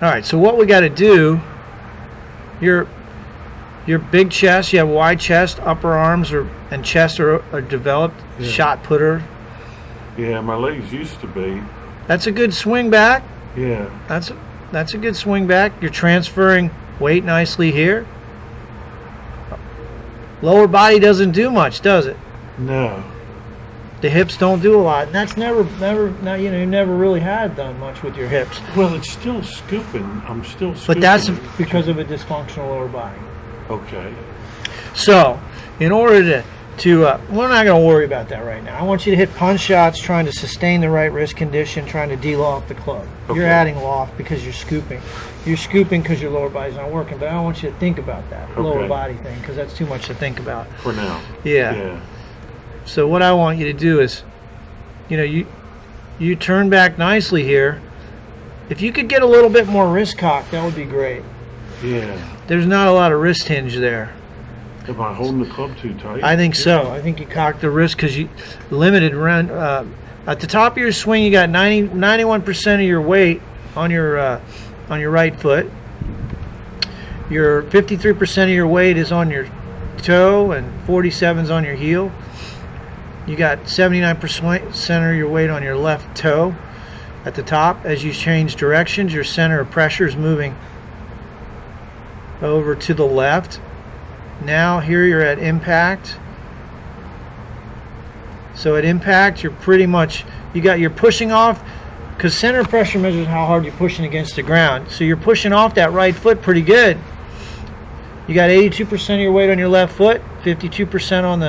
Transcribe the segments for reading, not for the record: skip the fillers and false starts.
All right, so what we got to do, your big chest, you have wide chest, upper arms and chest are developed, shot putter. Yeah, my legs used to be. That's a good swing back. Yeah. That's a good swing back. You're transferring weight nicely here. Lower body doesn't do much, does it? No. The hips don't do a lot, and that's never, you never really had done much with your hips. Well, it's still scooping. I'm still scooping. But that's because of a dysfunctional lower body. Okay. So, in order to we're not going to worry about that right now. I want you to hit punch shots, trying to sustain the right wrist condition, trying to de-loft the club. Okay. You're adding loft because you're scooping. You're scooping because your lower body's not working, but I don't want you to think about that lower body thing because that's too much to think about. For now. Yeah. So what I want you to do is, you turn back nicely here. If you could get a little bit more wrist cock, that would be great. Yeah. There's not a lot of wrist hinge there. Am I holding the club too tight? I think so. I think you cocked the wrist because you limited around. At the top of your swing, you got 91% of your weight on your right foot. Your 53% of your weight is on your toe, and 47 is on your heel. You got 79% of your weight on your left toe. At the top, as you change directions, your center of pressure is moving over to the left. Now here you're at impact. So at impact, you're pretty much, you're pushing off, because center of pressure measures how hard you're pushing against the ground. So you're pushing off that right foot pretty good. You got 82% of your weight on your left foot, 52% on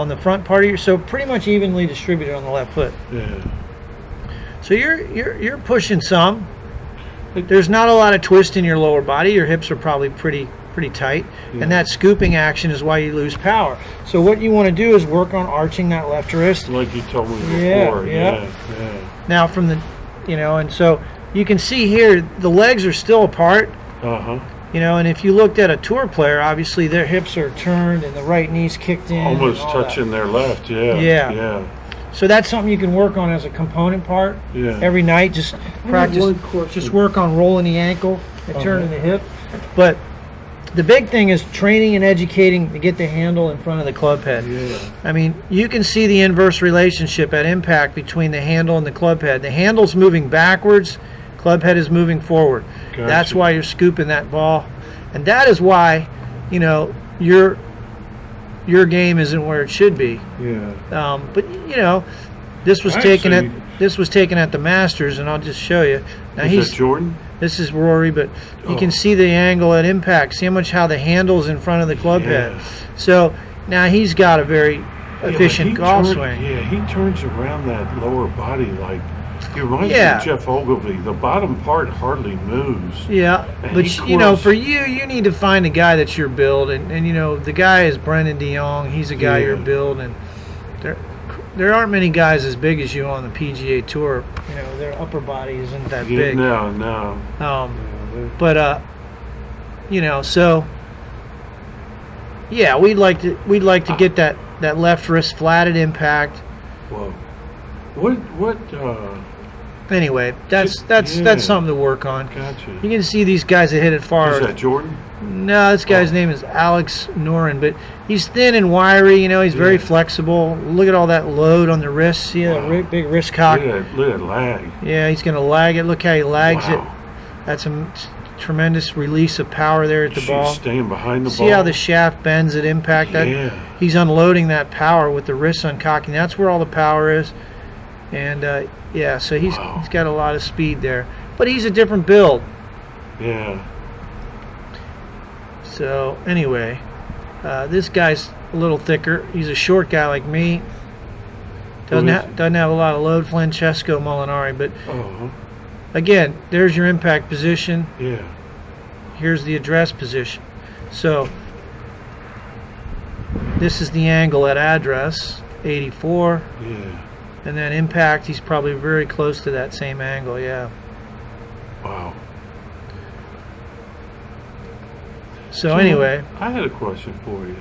the front part of your, so pretty much evenly distributed on the left foot. Yeah. So you're pushing some. There's not a lot of twist in your lower body. Your hips are probably pretty tight, and that scooping action is why you lose power. So what you want to do is work on arching that left wrist. Like you told me before. Yeah. Now from the, and so you can see here the legs are still apart. And if you looked at a tour player, obviously their hips are turned and the right knee's kicked in. Almost touching their left. Yeah. So that's something you can work on as a component part. Yeah. Every night, just practice. Just work on rolling the ankle and turning the hip. But the big thing is training and educating to get the handle in front of the club head. Yeah. I mean, you can see the inverse relationship at impact between the handle and the club head. The handle's moving backwards, club head is moving forward. Gotcha. That's why you're scooping that ball, and that is why, your game isn't where it should be. Yeah. But this was taken at the Masters, and I'll just show you. Now is that Jordan? This is Rory, but you can see the angle at impact. See how the handle's in front of the club head. So now he's got a very efficient golf swing. Yeah, he turns around that lower body like, he reminds me of Jeff Ogilvy. The bottom part hardly moves. Yeah, but for you need to find a guy that's your build, and the guy is Brendan DeYoung. He's a guy your build, and there aren't many guys as big as you on the PGA Tour. Their upper body isn't that big. No. But so we'd like to get that left wrist flat at impact. Whoa. What? Anyway, that's something to work on. Gotcha. You can see these guys that hit it far. Is that Jordan? No, this guy's name is Alex Noren, but he's thin and wiry. He's very flexible. Look at all that load on the wrist. See that big wrist cock? Look at that lag. Yeah, he's going to lag it. Look how he lags it. That's a tremendous release of power there at the ball. Staying behind the ball. See how the shaft bends at impact? He's unloading that power with the wrist uncocking. That's where all the power is. And so he's got a lot of speed there, but he's a different build. Yeah. So anyway, this guy's a little thicker. He's a short guy like me. Doesn't have a lot of load. Francesco Molinari, but again, there's your impact position. Yeah. Here's the address position. So this is the angle at address 84. Yeah. And then impact, he's probably very close to that same angle, Wow. So anyway. I had a question for you.